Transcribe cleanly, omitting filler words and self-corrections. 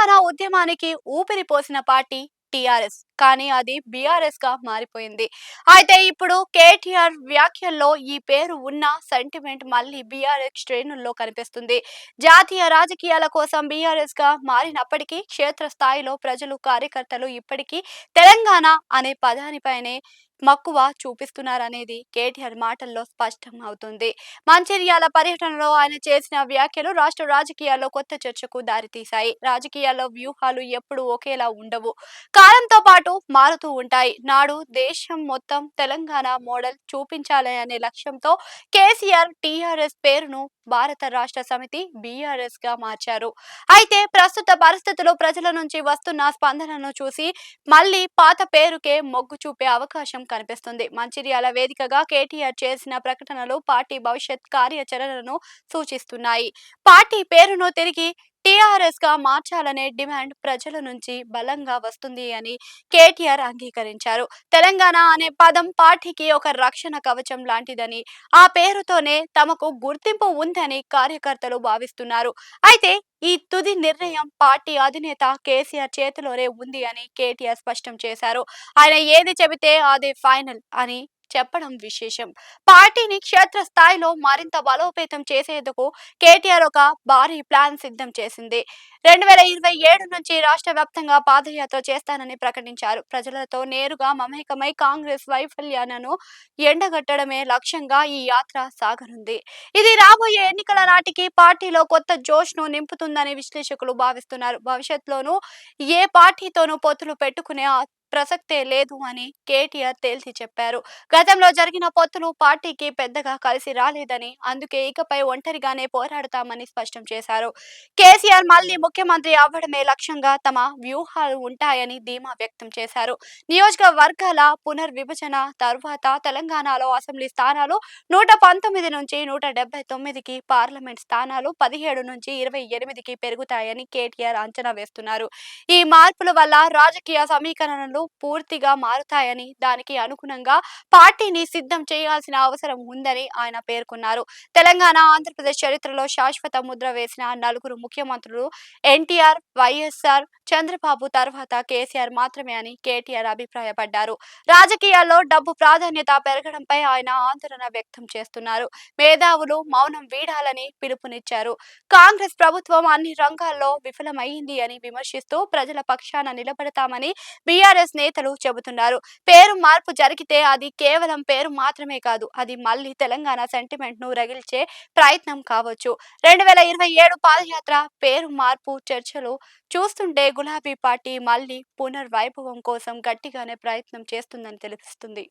తెలంగాణ ఉద్యమానికి ఊపిరి పోసిన పార్టీ టీఆర్ఎస్. కానీ అది బీఆర్ఎస్‌గా మారిపోయింది. అయితే ఇప్పుడు కేటీఆర్ వ్యాఖ్యల్లో ఈ పేరు ఉన్న సెంటిమెంట్ మళ్ళీ బీఆర్ఎస్ శ్రేణుల్లో కనిపిస్తుంది. జాతీయ రాజకీయాల కోసం బీఆర్ఎస్‌గా మారినప్పటికీ క్షేత్రస్థాయిలో ప్రజలు, కార్యకర్తలు ఇప్పటికీ తెలంగాణ అనే పదానిపైనే మక్కువ చూపిస్తున్నారనేది కేటీఆర్ మాటల్లో స్పష్టం అవుతుంది. మంచిర్యాల పర్యటనలో ఆయన చేసిన వ్యాఖ్యలు రాష్ట్ర రాజకీయాల్లో కొత్త చర్చకు దారితీశాయి. రాజకీయాల్లో వ్యూహాలు ఎప్పుడూ ఒకేలా ఉండవు. కాలంతో పాటు మారుతూ ఉంటాయి. నాడు దేశం మొత్తం తెలంగాణ మోడల్ చూపించాలి అనే లక్ష్యంతో కేసీఆర్ టీఆర్ఎస్ పేరును భారత రాష్ట్ర సమితి బీఆర్ఎస్ గా మార్చారు. అయితే ప్రస్తుత పరిస్థితుల్లో ప్రజల నుంచి వస్తున్న స్పందనను చూసి మళ్ళీ పాత పేరుకే మొగ్గు చూపే అవకాశం కనిపిస్తుంది. మంచిర్యాల వేదికగా కేటీఆర్ చేసిన ప్రకటనలు పార్టీ భవిష్యత్ కార్యాచరణను సూచిస్తున్నాయి. పార్టీ పేరును తిరిగి టీఆర్ఎస్ గా మార్చాలనే డిమాండ్ ప్రజల నుంచి బలంగా వస్తుంది అని కేటీఆర్ అంగీకరించారు. తెలంగాణ అనే పదం పార్టీకి ఒక రక్షణ కవచం లాంటిదని, ఆ పేరుతోనే తమకు గుర్తింపు ఉందని కార్యకర్తలు భావిస్తున్నారు. అయితే ఈ తుది నిర్ణయం పార్టీ అధినేత కేసీఆర్ చేతిలోనే ఉంది అని కేటీఆర్ స్పష్టం చేశారు. ఆయన ఏది చెబితే అదే ఫైనల్ అని చెప్పడం విశేషం. పార్టీని క్షేత్రస్థాయిలో మరింత బలోపేతం చేసేందుకు కేటీఆర్ ఒక భారీ ప్లాన్ సిద్ధం చేసింది. 2027 నుంచి రాష్ట్ర వ్యాప్తంగా పాదయాత్ర చేస్తానని ప్రకటించారు. ప్రజలతో నేరుగా మమేకమై కాంగ్రెస్ వైఫల్యాలను ఎండగట్టడమే లక్ష్యంగా ఈ యాత్ర సాగనుంది. ఇది రాబోయే ఎన్నికల నాటికి పార్టీలో కొత్త జోష్‌ను నింపుతుందని విశ్లేషకులు భావిస్తున్నారు. భవిష్యత్తులోనూ ఏ పార్టీతోనూ పొత్తులు పెట్టుకునే ప్రసక్తే లేదు అని కేటీఆర్ తేల్చి చెప్పారు. గతంలో జరిగిన పొత్తులు పార్టీకి పెద్దగా కలిసి రాలేదని, అందుకే ఇకపై ఒంటరిగానే పోరాడతామని స్పష్టం చేశారు. కేసీఆర్ మళ్లీ ముఖ్యమంత్రి అవ్వడమే లక్ష్యంగా తమ వ్యూహాలు ఉంటాయని ధీమా వ్యక్తం చేశారు. నియోజకవర్గాల పునర్విభజన తరువాత తెలంగాణలో అసెంబ్లీ స్థానాలు 119 నుంచి 179కి, పార్లమెంట్ స్థానాలు 17 నుంచి 28కి పెరుగుతాయని కేటీఆర్ అంచనా వేస్తున్నారు. ఈ మార్పుల వల్ల రాజకీయ సమీకరణలు పూర్తిగా మారుతాయని, దానికి అనుగుణంగా పార్టీని సిద్ధం చేయాల్సిన అవసరం ఉందని ఆయన పేర్కొన్నారు. తెలంగాణ, ఆంధ్రప్రదేశ్ చరిత్రలో శాశ్వత ముద్ర వేసిన నలుగురు ముఖ్యమంత్రులు ఎన్టీఆర్, వైఎస్ఆర్, చంద్రబాబు తర్వాత కేసీఆర్ మాత్రమే అని కేటీఆర్ అభిప్రాయపడ్డారు. రాజకీయాల్లో డబ్బు ప్రాధాన్యత పెరగడంపై ఆయన ఆందోళన వ్యక్తం చేస్తున్నారు. మేధావులు మౌనం వీడాలని పిలుపునిచ్చారు. కాంగ్రెస్ ప్రభుత్వం అన్ని రంగాల్లో విఫలమైంది అని విమర్శిస్తూ ప్రజల పక్షాన నిలబడతామని బీఆర్ఎస్ నేతలు చెబుతున్నారు. పేరు మార్పు జరిగితే అది కేవలం పేరు మాత్రమే కాదు, అది మళ్ళీ తెలంగాణ సెంటిమెంట్ ను రగిల్చే ప్రయత్నం కావచ్చు. 2027 పాదయాత్ర పేరు మార్పు చర్చలు చూస్తుంటే గులాబీ పార్టీ మళ్ళీ పునర్వైభవం కోసం గట్టిగానే ప్రయత్నం చేస్తుందని తెలుస్తుంది.